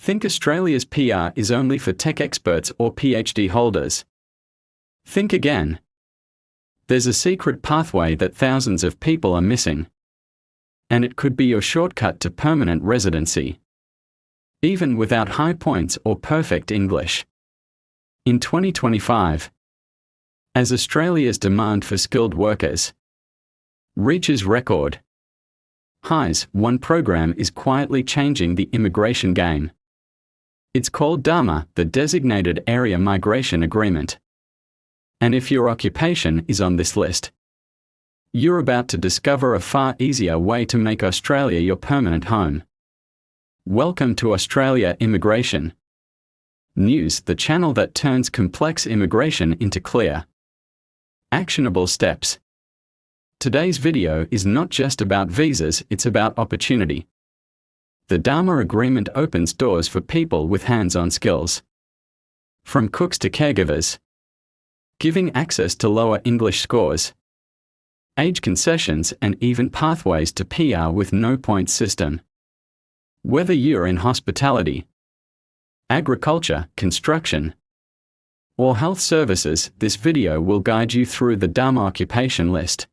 Think Australia's PR is only for tech experts or PhD holders? Think again. There's a secret pathway that thousands of people are missing. And it could be your shortcut to permanent residency. Even without high points or perfect English. In 2025, as Australia's demand for skilled workers reaches record highs, one program is quietly changing the immigration game. It's called DAMA, the Designated Area Migration Agreement. And if your occupation is on this list, you're about to discover a far easier way to make Australia your permanent home. Welcome to Australia Immigration News, the channel that turns complex immigration into clear, actionable steps. Today's video is not just about visas, it's about opportunity. The DAMA agreement opens doors for people with hands-on skills. From cooks to caregivers, giving access to lower English scores, age concessions, and even pathways to PR with no points system. Whether you're in hospitality, agriculture, construction, or health services, this video will guide you through the DAMA occupation list,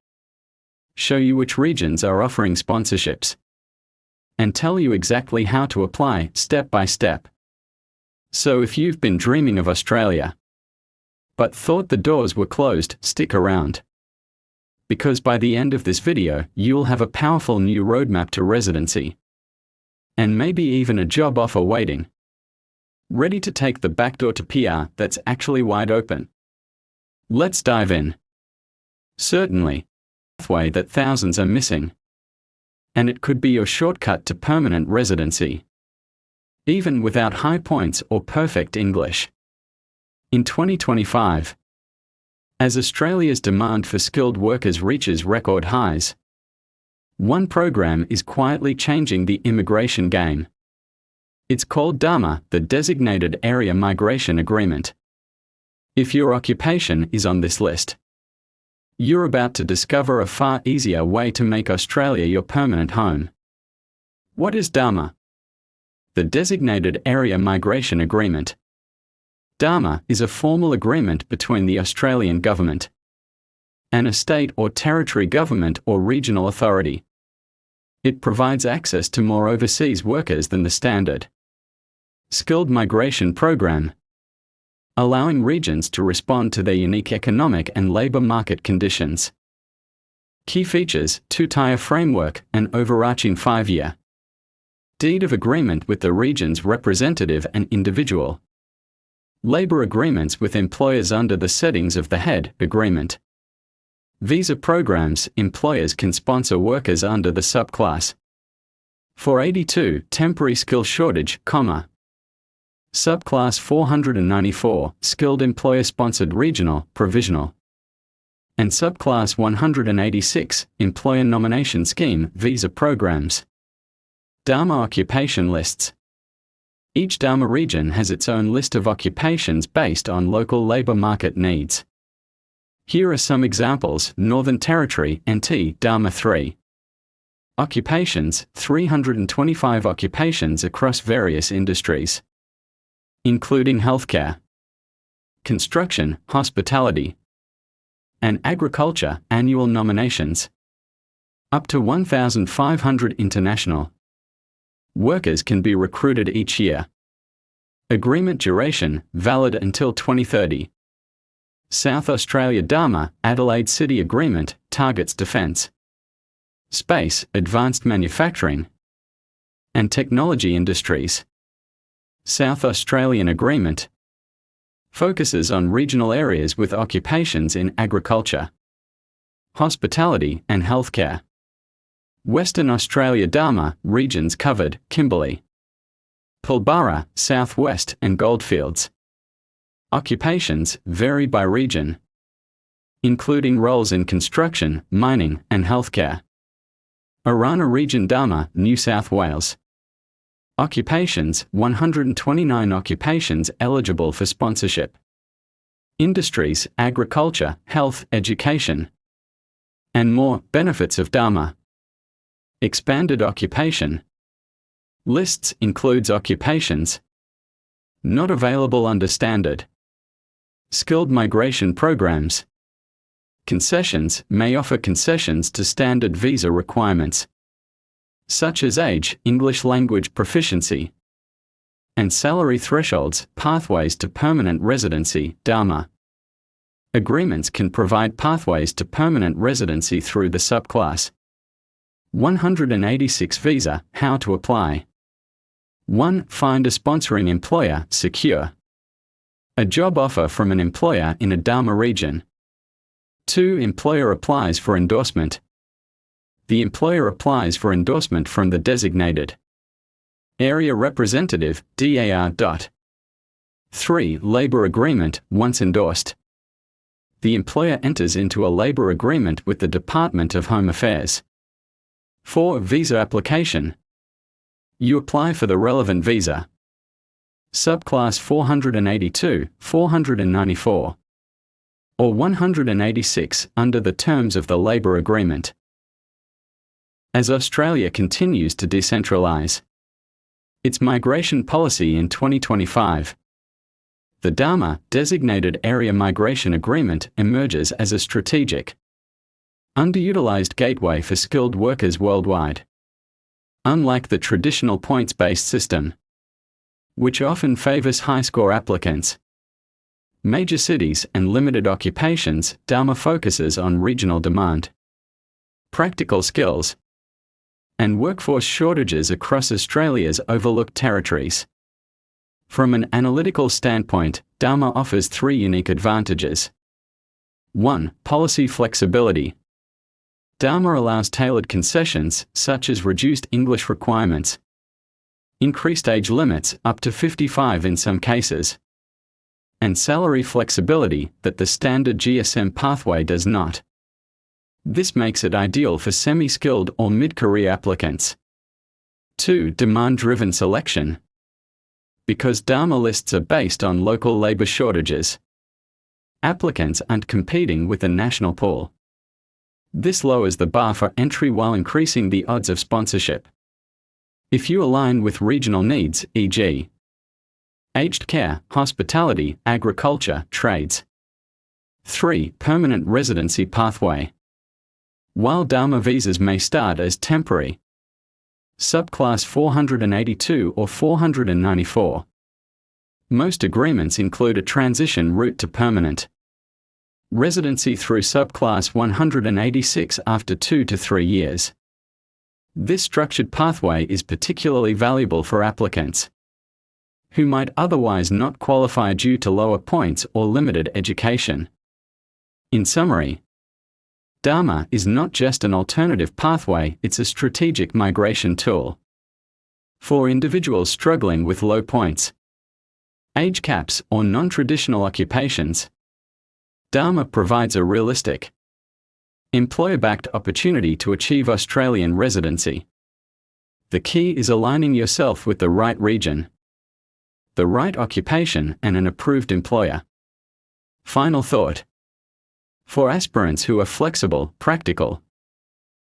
show you which regions are offering sponsorships, and tell you exactly how to apply step by step. So if you've been dreaming of Australia, but thought the doors were closed, stick around. Because by the end of this video, you'll have a powerful new roadmap to residency. And maybe even a job offer waiting. Ready to take the back door to PR that's actually wide open. Let's dive in. Certainly, a pathway that thousands are missing. And it could be your shortcut to permanent residency. Even without high points or perfect English. In 2025, as Australia's demand for skilled workers reaches record highs, one program is quietly changing the immigration game. It's called DAMA, the Designated Area Migration Agreement. If your occupation is on this list, you're about to discover a far easier way to make Australia your permanent home. What is DAMA? The Designated Area Migration Agreement. DAMA is a formal agreement between the Australian government and a state or territory government or regional authority. It provides access to more overseas workers than the standard skilled migration program, allowing regions to respond to their unique economic and labour market conditions. Key features: two-tier framework, an overarching 5-year deed of agreement with the region's representative and individual labour agreements with employers under the settings of the head agreement. Visa programs: employers can sponsor workers under the subclass 482 temporary skill shortage, subclass 494 skilled employer-sponsored regional, provisional, and subclass 186 employer nomination scheme visa programs. DAMA occupation lists. Each DAMA region has its own list of occupations based on local labour market needs. Here are some examples: Northern Territory, NT, DAMA 3. Occupations: 325 occupations across various industries, including healthcare, construction, hospitality, and agriculture. Annual nominations: up to 1,500 international workers can be recruited each year. Agreement duration: valid until 2030. South Australia DAMA, Adelaide City Agreement, targets defence, space, advanced manufacturing, and technology industries. South Australian Agreement focuses on regional areas with occupations in agriculture, hospitality, and healthcare. Western Australia DAMA, regions covered: Kimberley, Pilbara, Southwest, and Goldfields. Occupations vary by region, including roles in construction, mining, and healthcare. Arana Region DAMA, New South Wales. Occupations: 129 occupations eligible for sponsorship. Industries: agriculture, health, education, and more. Benefits of DAMA: expanded occupation, Lists includes occupations not available under standard skilled migration programs. Concessions may offer concessions to standard visa requirements, such as age, English language proficiency, and salary thresholds. Pathways to permanent residency, DAMA. Agreements can provide pathways to permanent residency through the subclass 186 visa. How to apply. 1. Find a sponsoring employer, secure a job offer from an employer in a DAMA region. 2. Employer applies for endorsement. The employer applies for endorsement from the designated area representative, DAR. 3. Labor agreement. Once endorsed, the employer enters into a labor agreement with the Department of Home Affairs. 4. Visa application. You apply for the relevant visa. Subclass 482, 494, or 186 under the terms of the labor agreement. As Australia continues to decentralise its migration policy in 2025, the DAMA Designated Area Migration Agreement emerges as a strategic, underutilised gateway for skilled workers worldwide. Unlike the traditional points-based system, which often favours high-score applicants, major cities and limited occupations, DAMA focuses on regional demand, practical skills, and workforce shortages across Australia's overlooked territories. From an analytical standpoint, DAMA offers 3 unique advantages. 1. Policy flexibility. DAMA allows tailored concessions, such as reduced English requirements, increased age limits up to 55 in some cases, and salary flexibility that the standard GSM pathway does not. This makes it ideal for semi-skilled or mid-career applicants. 2. Demand-driven selection. Because DAMA lists are based on local labour shortages, applicants aren't competing with the national pool. This lowers the bar for entry while increasing the odds of sponsorship. If you align with regional needs, e.g., aged care, hospitality, agriculture, trades. 3. Permanent residency pathway. While DAMA visas may start as temporary, subclass 482 or 494, most agreements include a transition route to permanent residency through subclass 186 after 2 to 3 years. This structured pathway is particularly valuable for applicants who might otherwise not qualify due to lower points or limited education. In summary, DAMA is not just an alternative pathway, it's a strategic migration tool for individuals struggling with low points, age caps, or non-traditional occupations. DAMA provides a realistic, employer-backed opportunity to achieve Australian residency. The key is aligning yourself with the right region, the right occupation, and an approved employer. Final thought. For aspirants who are flexible, practical,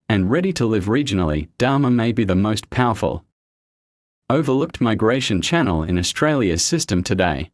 and ready to live regionally, DAMA may be the most powerful, overlooked migration channel in Australia's system today.